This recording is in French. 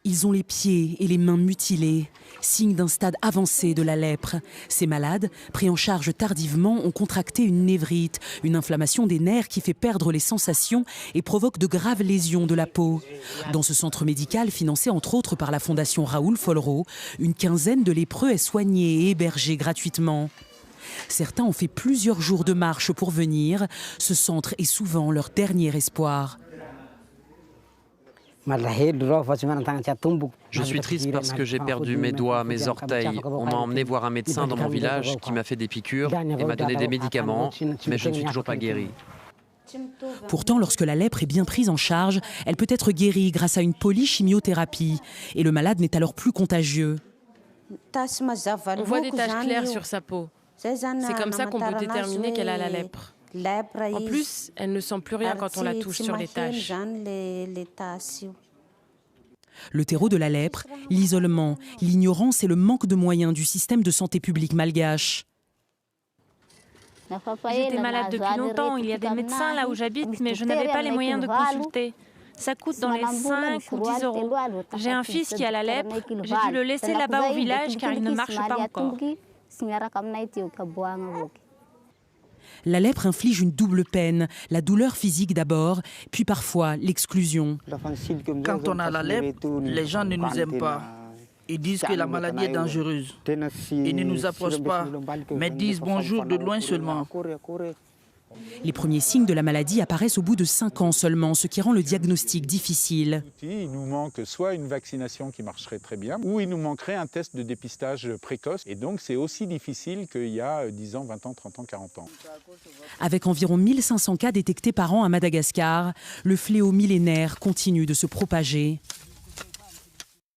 Ils ont les pieds et les mains mutilés, signe d'un stade avancé de la lèpre. Ces malades, pris en charge tardivement, ont contracté une névrite, une inflammation des nerfs qui fait perdre les sensations et provoque de graves lésions de la peau. Dans ce centre médical, financé entre autres par la fondation Raoul Follereau, une quinzaine de lépreux est soignée et hébergée gratuitement. Certains ont fait plusieurs jours de marche pour venir. Ce centre est souvent leur dernier espoir. Je suis triste parce que j'ai perdu mes doigts, mes orteils. On m'a emmené voir un médecin dans mon village qui m'a fait des piqûres et m'a donné des médicaments, mais je ne suis toujours pas guéri. Pourtant, lorsque la lèpre est bien prise en charge, elle peut être guérie grâce à une polychimiothérapie. Et le malade n'est alors plus contagieux. On voit des taches claires sur sa peau. C'est comme ça qu'on peut déterminer qu'elle a la lèpre. En plus, elle ne sent plus rien quand on la touche sur les taches. Le terreau de la lèpre, l'isolement, l'ignorance et le manque de moyens du système de santé publique malgache. J'étais malade depuis longtemps. Il y a des médecins là où j'habite, mais je n'avais pas les moyens de consulter. Ça coûte dans les 5 ou 10 euros. J'ai un fils qui a la lèpre. J'ai dû le laisser là-bas au village car il ne marche pas encore. La lèpre inflige une double peine, la douleur physique d'abord, puis parfois l'exclusion. Quand on a la lèpre, les gens ne nous aiment pas. Ils disent que la maladie est dangereuse. Ils ne nous approchent pas, mais disent bonjour de loin seulement. Les premiers signes de la maladie apparaissent au bout de 5 ans seulement, ce qui rend le diagnostic difficile. Il nous manque soit une vaccination qui marcherait très bien, ou il nous manquerait un test de dépistage précoce. Et donc c'est aussi difficile qu'il y a 10 ans, 20 ans, 30 ans, 40 ans. Avec environ 1500 cas détectés par an à Madagascar, le fléau millénaire continue de se propager.